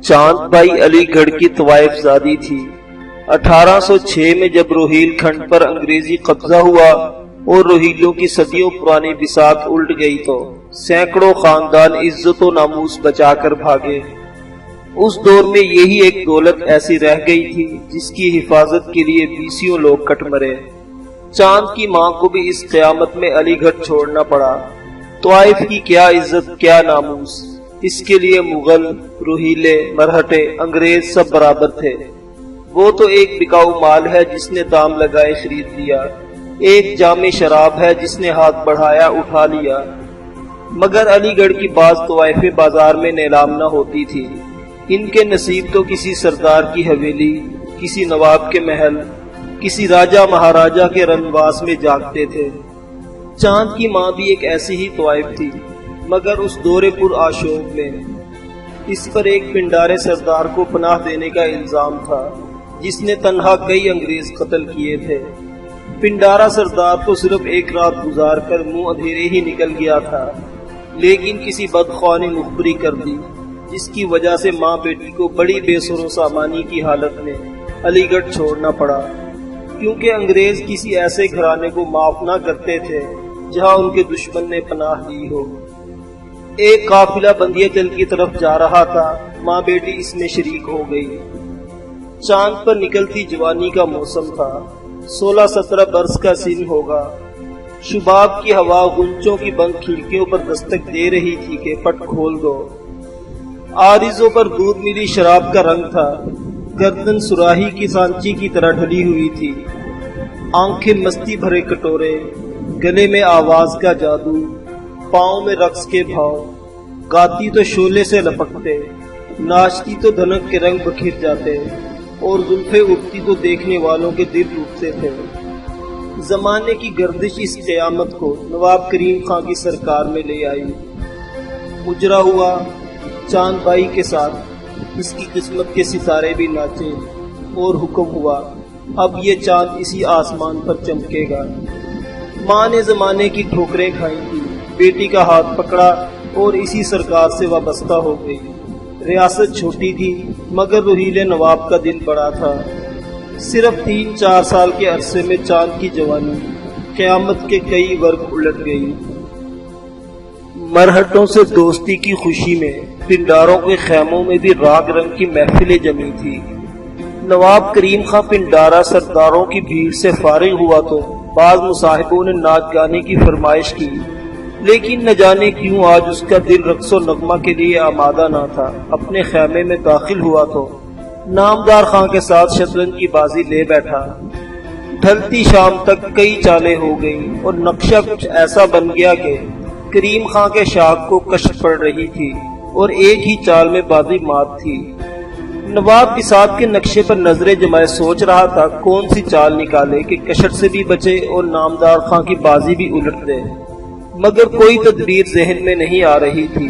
چاند بھائی علی گڑھ کی طوائف زادی تھی۔ 1806 میں جب روہیل کھنڈ پر انگریزی قبضہ ہوا اور روہیلوں کی صدیوں پرانی بساط الٹ گئی تو سینکڑوں خاندان عزت و ناموس بچا کر بھاگے۔ اس دور میں یہی ایک دولت ایسی رہ گئی تھی جس کی حفاظت کے لیے بیسیوں لوگ کٹ مرے۔ چاند کی ماں کو بھی اس قیامت میں علی گڑھ چھوڑنا پڑا۔ طوائف کی کیا عزت، کیا ناموس، اس کے لیے مغل، روہیلے، مرہٹے، انگریز سب برابر تھے۔ وہ تو ایک بکاؤ مال ہے جس نے دام لگائے خرید لیا، ایک جام شراب ہے جس نے ہاتھ بڑھایا اٹھا لیا۔ مگر علی گڑھ کی بعض طوائفیں بازار میں نیلام نہ ہوتی تھی۔ ان کے نصیب تو کسی سردار کی حویلی، کسی نواب کے محل، کسی راجہ مہاراجہ کے رنواس میں جاگتے تھے۔ چاند کی ماں بھی ایک ایسی ہی طوائف تھی، مگر اس دور پر آشوب میں اس پر ایک پنڈارے سردار کو پناہ دینے کا الزام تھا جس نے تنہا کئی انگریز قتل کیے تھے۔ پنڈارا سردار تو صرف ایک رات گزار کر منہ اندھیرے ہی نکل گیا تھا، لیکن کسی بدخواہ نے مخبری کر دی جس کی وجہ سے ماں بیٹی کو بڑی بے سر و سامانی کی حالت میں علی گڑھ چھوڑنا پڑا، کیونکہ انگریز کسی ایسے گھرانے کو معاف نہ کرتے تھے جہاں ان کے دشمن نے پناہ لی ہو۔ ایک قافلہ بندیہ چل کی طرف جا رہا تھا، ماں بیٹی اس میں شریک ہو گئی۔ چاند پر نکلتی جوانی کا موسم تھا، 16-17 برس کا سن ہوگا۔ شباب کی ہوا غنچوں کی بند کھڑکیوں پر دستک دے رہی تھی کہ پٹ کھول دو۔ آرزوں پر دودھ ملی شراب کا رنگ تھا، گردن سراہی کی سانچی کی طرح ڈھلی ہوئی تھی، آنکھیں مستی بھرے کٹورے، گلے میں آواز کا جادو، پاؤں میں رقص کے بھاؤ، گاتی تو شعلے سے لپکتے، ناچتی تو دھنک کے رنگ بکھر جاتے، اور زلفیں اٹھتی تو دیکھنے والوں کے دل ٹوٹتے تھے۔ زمانے کی گردش اس قیامت کو نواب کریم خان کی سرکار میں لے آئی۔ مجرا ہوا چاند بھائی کے ساتھ، اس کی قسمت کے ستارے بھی ناچے، اور حکم ہوا اب یہ چاند اسی آسمان پر چمکے گا۔ ماں نے زمانے کی ٹھوکریں کھائی تھی، بیٹی کا ہاتھ پکڑا اور اسی سرکار سے وابستہ ہو گئی۔ ریاست چھوٹی تھی مگر روہیلے نواب کا دل بڑا تھا۔ صرف 3-4 سال کے عرصے میں چاند کی جوانی قیامت کے کئی ورگ الٹ گئی۔ مرہٹوں سے دوستی کی خوشی میں پنڈاروں کے خیموں میں بھی راگ رنگ کی محفلیں جمی تھی۔ نواب کریم خان پنڈارا سرداروں کی بھیڑ سے فارغ ہوا تو بعض مصاحبوں نے ناچ گانے کی فرمائش کی، لیکن نہ جانے کیوں آج اس کا دل رقص و نغمہ کے لیے آمادہ نہ تھا۔ اپنے خیمے میں داخل ہوا تو نامدار خان کے ساتھ شطرنج کی بازی لے بیٹھا۔ ڈھلتی شام تک کئی چالیں ہو گئیں اور نقشہ کچھ ایسا بن گیا کہ کریم خان کے شاخ کو کشٹ پڑ رہی تھی اور ایک ہی چال میں بازی مات تھی۔ نواب بساط کے نقشے پر نظریں جمائے سوچ رہا تھا کون سی چال نکالے کہ کشٹ سے بھی بچے اور نامدار خان کی بازی بھی الٹ دے، مگر کوئی تدبیر ذہن میں نہیں آ رہی تھی۔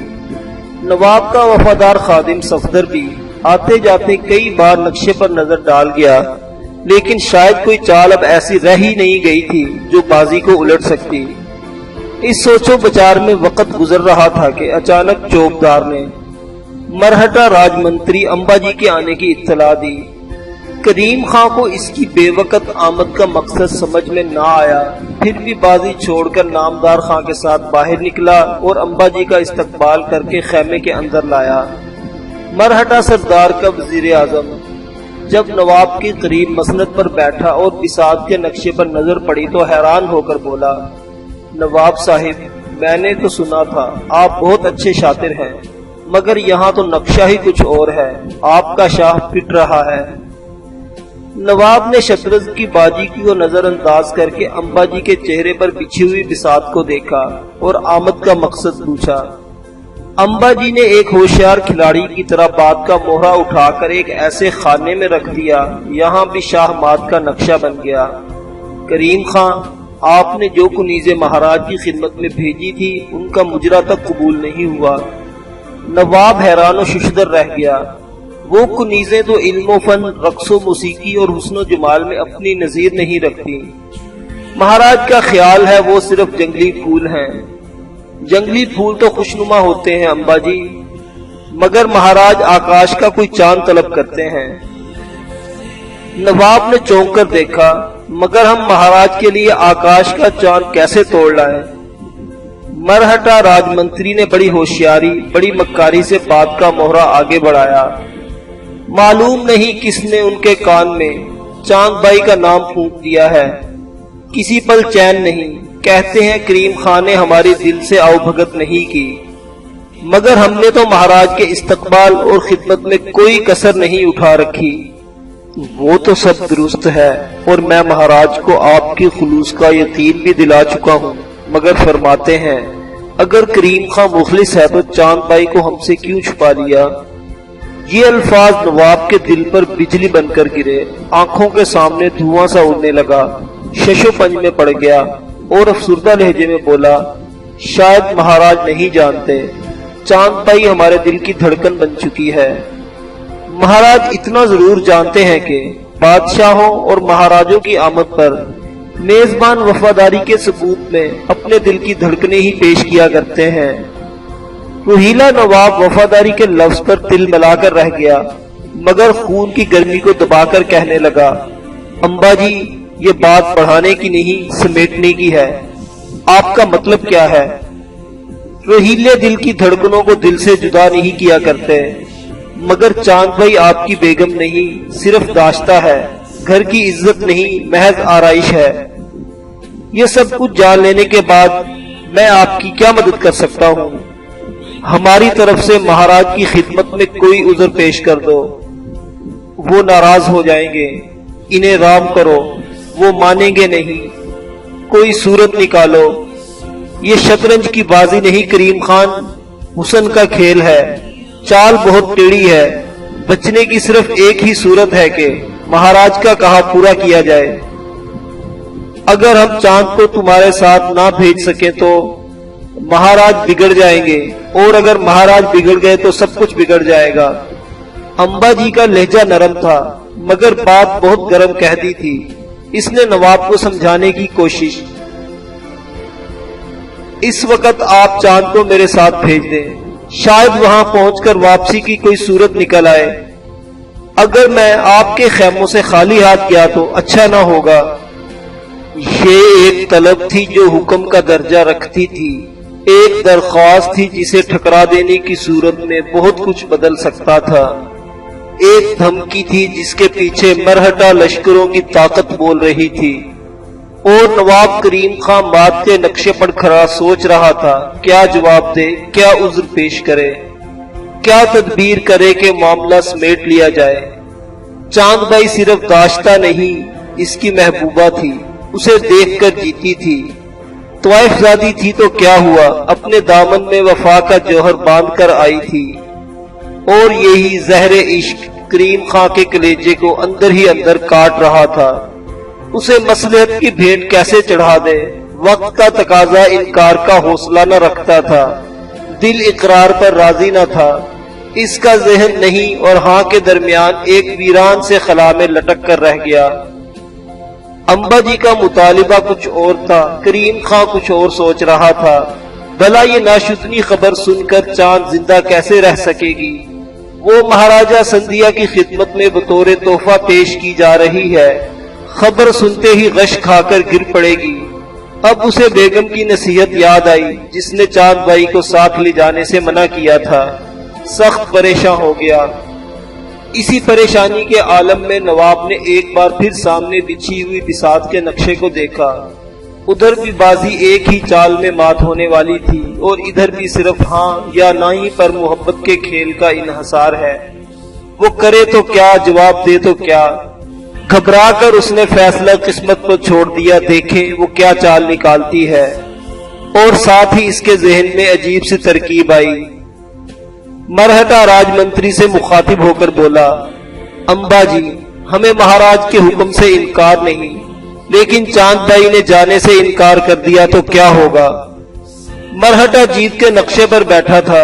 نواب کا وفادار خادم صفدر بھی آتے جاتے کئی بار نقشے پر نظر ڈال گیا، لیکن شاید کوئی چال اب ایسی رہ ہی نہیں گئی تھی جو بازی کو الٹ سکتی۔ اس سوچو بچار میں وقت گزر رہا تھا کہ اچانک چوکدار نے مرہٹا راج منتری امبا جی کے آنے کی اطلاع دی۔ کریم خان کو اس کی بے وقت آمد کا مقصد سمجھ میں نہ آیا، پھر بھی بازی چھوڑ کر نامدار خان کے ساتھ باہر نکلا اور امبا جی کا استقبال کر کے خیمے کے اندر لایا۔ مرہٹا سردار کا وزیر اعظم جب نواب کے قریب مسند پر بیٹھا اور بساط کے نقشے پر نظر پڑی تو حیران ہو کر بولا، نواب صاحب، میں نے تو سنا تھا آپ بہت اچھے شاطر ہیں، مگر یہاں تو نقشہ ہی کچھ اور ہے، آپ کا شاہ پٹ رہا ہے۔ نواب نے شطرنج کی بازی کو نظر انداز کر کے امبا جی کے چہرے پر بچھی ہوئی بساط کو دیکھا اور آمد کا مقصد پوچھا۔ امبا جی نے ایک ہوشیار کھلاڑی کی طرح بات کا موہرا اٹھا کر ایک ایسے خانے میں رکھ دیا یہاں بھی شاہ مات کا نقشہ بن گیا۔ کریم خان، آپ نے جو کنیزیں مہاراج کی خدمت میں بھیجی تھی ان کا مجرا تک قبول نہیں ہوا۔ نواب حیران و ششدر رہ گیا۔ وہ کنیزیں تو علم و فن، رقص و موسیقی اور حسن و جمال میں اپنی نظیر نہیں رکھتی۔ مہاراج کا خیال ہے وہ صرف جنگلی پھول ہیں۔ جنگلی پھول تو خوشنما ہوتے ہیں امبا جی، مگر مہاراج آکاش کا کوئی چاند طلب کرتے ہیں۔ نواب نے چونک کر دیکھا، مگر ہم مہاراج کے لیے آکاش کا چاند کیسے توڑ لائیں؟ مرہٹا راج منتری نے بڑی ہوشیاری، بڑی مکاری سے بات کا موہرا آگے بڑھایا۔ معلوم نہیں کس نے ان کے کان میں چاند بھائی کا نام پھونک دیا ہے۔ کسی پل چین نہیں۔ کہتے ہیں کریم خان نے ہماری دل سے آؤ بھگت نہیں کی، مگر ہم نے تو مہاراج کے استقبال اور خدمت میں کوئی کسر نہیں اٹھا رکھی۔ وہ تو سب درست ہے، اور میں مہاراج کو آپ کی خلوص کا یقین بھی دلا چکا ہوں، مگر فرماتے ہیں اگر کریم خان مخلص ہے تو چاند بھائی کو ہم سے کیوں چھپا لیا؟ یہ الفاظ نواب کے دل پر بجلی بن کر گرے، آنکھوں کے سامنے دھواں سا اڑنے لگا، ششو پنج میں پڑ گیا اور افسردہ لہجے میں بولا، شاید مہاراج نہیں جانتے، چاند بھائی ہمارے دل کی دھڑکن بن چکی ہے۔ مہاراج اتنا ضرور جانتے ہیں کہ بادشاہوں اور مہاراجوں کی آمد پر میزبان وفاداری کے ثبوت میں اپنے دل کی دھڑکنیں ہی پیش کیا کرتے ہیں۔ روحیلا نواب وفاداری کے لفظ پر دل ملا کر رہ گیا، مگر خون کی گرمی کو دبا کر کہنے لگا، امبا جی یہ بات بڑھانے کی نہیں سمیٹنے کی ہے، آپ کا مطلب کیا ہے؟ روحیلے دل کی دھڑکنوں کو دل سے جدا نہیں کیا کرتے، مگر چاند بھائی آپ کی بیگم نہیں، صرف داشتہ ہے، گھر کی عزت نہیں، محض آرائش ہے۔ یہ سب کچھ جان لینے کے بعد میں آپ کی کیا مدد کر سکتا ہوں؟ ہماری طرف سے مہاراج کی خدمت میں کوئی عذر پیش کر دو، وہ ناراض ہو جائیں گے، انہیں رام کرو، وہ مانیں گے نہیں، کوئی صورت نکالو۔ یہ شطرنج کی بازی نہیں کریم خان، حسن کا کھیل ہے، چال بہت ٹیڑھی ہے، بچنے کی صرف ایک ہی صورت ہے کہ مہاراج کا کہا پورا کیا جائے۔ اگر ہم چاند کو تمہارے ساتھ نہ بھیج سکیں تو مہاراج بگڑ جائیں گے، اور اگر مہاراج بگڑ گئے تو سب کچھ بگڑ جائے گا۔ امبا جی کا لہجہ نرم تھا، مگر بات بہت گرم کہہ دی تھی۔ اس نے نواب کو سمجھانے کی کوشش، اس وقت آپ چاند کو میرے ساتھ بھیج دیں، شاید وہاں پہنچ کر واپسی کی کوئی صورت نکل آئے۔ اگر میں آپ کے خیموں سے خالی ہاتھ گیا تو اچھا نہ ہوگا۔ یہ ایک طلب تھی جو حکم کا درجہ رکھتی تھی، ایک درخواست تھی جسے ٹھکرا دینے کی صورت میں بہت کچھ بدل سکتا تھا، ایک دھمکی تھی جس کے پیچھے مرہٹا لشکروں کی طاقت بول رہی تھی۔ اور نواب کریم خان بات کے نقشے پر کھڑا سوچ رہا تھا، کیا جواب دے، کیا عذر پیش کرے، کیا تدبیر کرے کہ معاملہ سمیٹ لیا جائے۔ چاند بھائی صرف داشتہ نہیں، اس کی محبوبہ تھی، اسے دیکھ کر جیتی تھی۔ طوائف زادی تھی تو کیا ہوا، اپنے دامن میں وفا کا جوہر باندھ کر آئی تھی، اور یہی زہر عشق کریم خان کے کلیجے کو اندر ہی اندر کاٹ رہا تھا۔ اسے مصلحت کی بھیٹ کیسے چڑھا دے، وقت کا تقاضا انکار کا حوصلہ نہ رکھتا تھا، دل اقرار پر راضی نہ تھا، اس کا ذہن نہیں اور ہاں کے درمیان ایک ویران سے خلا میں لٹک کر رہ گیا۔ امبا جی کا مطالبہ کچھ اور تھا، کریم خان کچھ اور سوچ رہا تھا۔ بھلا یہ ناشدنی خبر سن کر چاند زندہ کیسے رہ سکے گی؟ وہ مہاراجہ سندھیا کی خدمت میں بطور تحفہ پیش کی جا رہی ہے، خبر سنتے ہی غش کھا کر گر پڑے گی۔ اب اسے بیگم کی نصیحت یاد آئی جس نے چاند بھائی کو ساتھ لے جانے سے منع کیا تھا۔ سخت پریشان ہو گیا۔ اسی پریشانی کے عالم میں نواب نے ایک بار پھر سامنے بچھی ہوئی بساط کے نقشے کو دیکھا۔ ادھر بھی بازی ایک ہی چال میں مات ہونے والی تھی، اور ادھر بھی صرف ہاں یا نہ ہی پر محبت کے کھیل کا انحصار ہے۔ وہ کرے تو کیا، جواب دے تو کیا؟ گھبرا کر اس نے فیصلہ قسمت پر چھوڑ دیا، دیکھیں وہ کیا چال نکالتی ہے۔ اور ساتھ ہی اس کے ذہن میں عجیب سی ترکیب آئی۔ مرہٹا راج منتری سے مخاطب ہو کر بولا، امبا جی ہمیں مہاراج کے حکم سے انکار نہیں، لیکن چاند بھائی نے جانے سے انکار کر دیا تو کیا ہوگا؟ مرہٹا جیت کے نقشے پر بیٹھا تھا،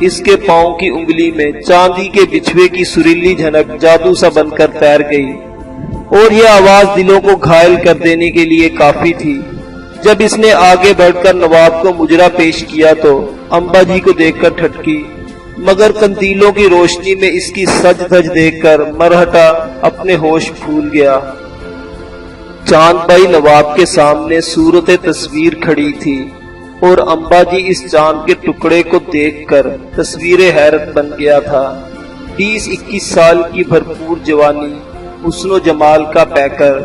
اس کے پاؤں کی انگلی میں چاندی کے بچھوے کی سریلی جھنک جادو سا بن کر تیر گئی، اور یہ آواز دلوں کو گھائل کر دینے کے لیے کافی تھی۔ جب اس نے آگے بڑھ کر نواب کو مجرا پیش کیا تو امبا جی کو دیکھ کر ٹھٹکی، مگر قندیلوں کی روشنی میں اس کی سج دھج دیکھ کر مرہٹا اپنے ہوش بھول گیا۔ چاند بھائی نواب کے سامنے صورت تصویر کھڑی تھی، اور امبا جی اس چاند کے ٹکڑے کو دیکھ کر تصویر حیرت بن گیا تھا۔ 20-21 سال کی بھرپور جوانی، حسن و جمال کا پیکر،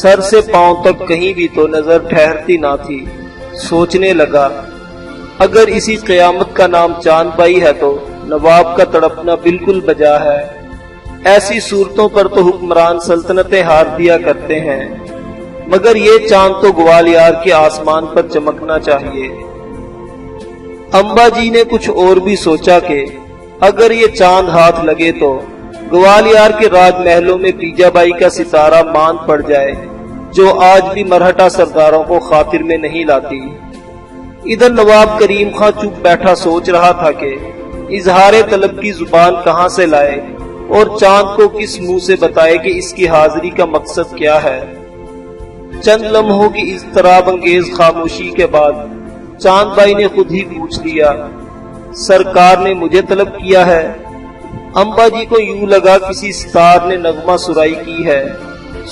سر سے پاؤں تک کہیں بھی تو نظر ٹھہرتی نہ تھی۔ سوچنے لگا، اگر اسی قیامت کا نام چاند بھائی ہے تو نواب کا تڑپنا بالکل بجا ہے۔ ایسی صورتوں پر تو حکمران سلطنتیں ہار دیا کرتے ہیں، مگر یہ چاند تو گوالیار کے آسمان پر چمکنا چاہیے۔ امبا جی نے کچھ اور بھی سوچا کہ اگر یہ چاند ہاتھ لگے تو گوالیار کے راج محلوں میں بیجا بائی کا ستارہ مان پڑ جائے، جو آج بھی مرہٹا سرداروں کو خاطر میں نہیں لاتی۔ ادھر نواب کریم خان چپ بیٹھا سوچ رہا تھا کہ اظہار طلب کی زبان کہاں سے لائے اور چاند کو کس منہ سے بتائے کہ اس کی حاضری کا مقصد کیا ہے۔ چند لمحوں کی اضطراب انگیز خاموشی کے بعد چاند بھائی نے خود ہی پوچھ لیا، سرکار نے مجھے طلب کیا ہے؟ امبا جی کو یوں لگا کسی ستار نے نغمہ سرائی کی ہے۔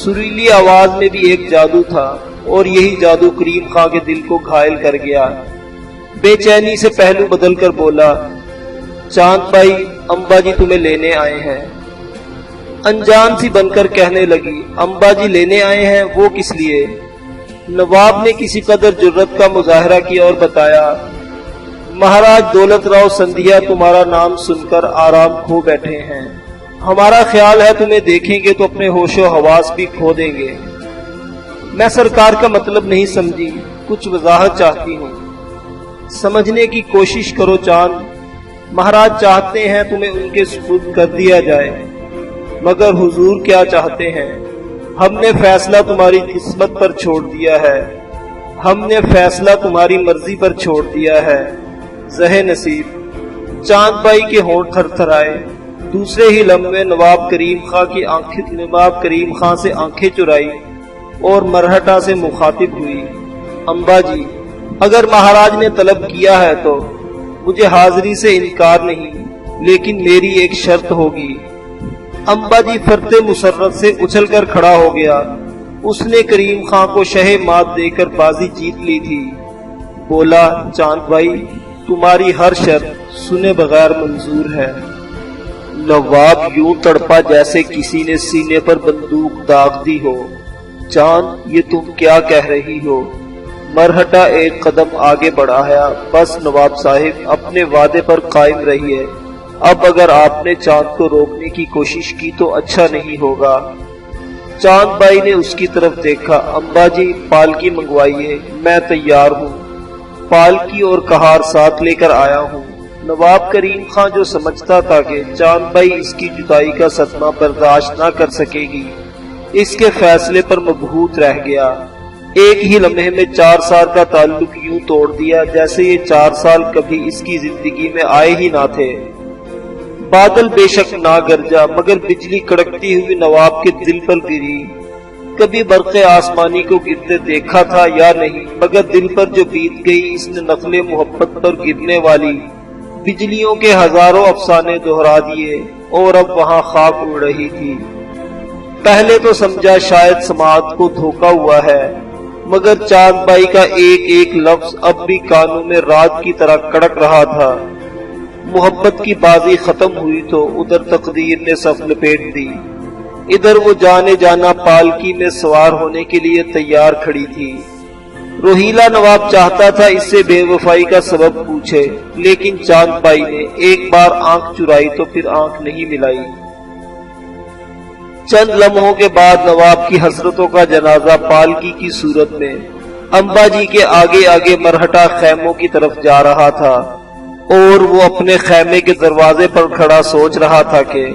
سریلی آواز میں بھی ایک جادو تھا، اور یہی جادو کریم خان کے دل کو گھائل کر گیا۔ بے چینی سے پہلو بدل کر بولا، چاند بھائی، امبا جی تمہیں لینے آئے ہیں۔ انجان سی بن کر کہنے لگی، امبا جی لینے آئے ہیں؟ وہ کس لیے؟ نواب نے کسی قدر جرت کا مظاہرہ کیا اور بتایا، مہاراج دولت راؤ سندھیا تمہارا نام سن کر آرام کھو بیٹھے ہیں۔ ہمارا خیال ہے تمہیں دیکھیں گے تو اپنے ہوش و حواس بھی کھو دیں گے۔ میں سرکار کا مطلب نہیں سمجھی، کچھ وضاحت چاہتی ہوں۔ سمجھنے کی کوشش کرو چاند۔ مہاراج چاہتے ہیں تمہیں ان کے سپرد کر دیا جائے، مگر حضور کیا چاہتے ہیں؟ ہم نے فیصلہ تمہاری قسمت پر چھوڑ دیا ہے، ہم نے فیصلہ تمہاری مرضی پر چھوڑ دیا ہے۔ زہ نصیب۔ چاند بھائی کے ہونٹ تھر تھر آئے۔ دوسرے ہی لمحے نواب کریم خان سے آنکھیں چرائی اور مرہٹا سے مخاطب ہوئی، امبا جی، اگر مہاراج نے طلب کیا ہے تو مجھے حاضری سے انکار نہیں، لیکن میری ایک شرط ہوگی۔ امبا جی فرتے مسرت سے اچھل کر کھڑا ہو گیا۔ اس نے کریم خان کو شہ مات دے کر بازی جیت لی تھی۔ بولا، چاند بھائی، تمہاری ہر شرط سنے بغیر منظور ہے۔ نواب یوں تڑپا جیسے کسی نے سینے پر بندوق داغ دی ہو۔ چاند، یہ تم کیا کہہ رہی ہو؟ مرہٹا ایک قدم آگے بڑھایا۔ بس نواب صاحب، اپنے وعدے پر قائم رہیے۔ اب اگر آپ نے چاند کو روکنے کی کوشش کی تو اچھا نہیں ہوگا۔ چاند بھائی نے اس کی طرف دیکھا۔ امبا جی، پالکی منگوائیے، میں تیار ہوں۔ پالکی اور کہار ساتھ لے کر آیا ہوں۔ نواب کریم خان جو سمجھتا تھا کہ چاند بھائی اس کی جدائی کا صدمہ برداشت نہ کر سکے گی، اس کے فیصلے پر مبہوت رہ گیا۔ ایک ہی لمحے میں 4 سال کا تعلق یوں توڑ دیا جیسے یہ 4 سال کبھی اس کی زندگی میں آئے ہی نہ تھے۔ بادل بے شک نہ گرجا، مگر بجلی کڑکتی ہوئی نواب کے دل پر گری۔ کبھی برق آسمانی کو گرتے دیکھا تھا یا نہیں، مگر دل پر جو بیت گئی اس نے نقل محبت پر گرنے والی بجلیوں کے ہزاروں افسانے دہرا دیے، اور اب وہاں خاک اڑ رہی تھی۔ پہلے تو سمجھا شاید سماعت کو دھوکا ہوا ہے، مگر چاند بھائی کا ایک ایک لفظ اب بھی کانوں میں رات کی طرح کڑک رہا تھا۔ محبت کی بازی ختم ہوئی تو ادھر تقدیر نے صف لپیٹ دی۔ ادھر وہ جانے جانا پالکی میں سوار ہونے کے لیے تیار کھڑی تھی۔ روہیلا نواب چاہتا تھا اس سے بے وفائی کا سبب پوچھے، لیکن چاند بھائی نے ایک بار آنکھ چرائی تو پھر آنکھ نہیں ملائی۔ چند لمحوں کے بعد نواب کی حسرتوں کا جنازہ پالکی کی صورت میں امبا جی کے آگے آگے مرہٹا خیموں کی طرف جا رہا تھا، اور وہ اپنے خیمے کے دروازے پر کھڑا سوچ رہا تھا کہ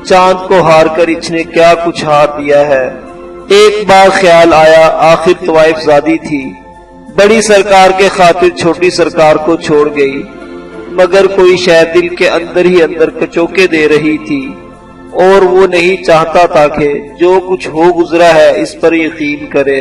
چاند کو ہار کر اس نے کیا کچھ ہار دیا ہے۔ ایک بار خیال آیا، آخر طوائف زادی تھی، بڑی سرکار کے خاطر چھوٹی سرکار کو چھوڑ گئی۔ مگر کوئی شے دل کے اندر ہی اندر کچوکے دے رہی تھی، اور وہ نہیں چاہتا تھا کہ جو کچھ ہو گزرا ہے اس پر یقین کرے۔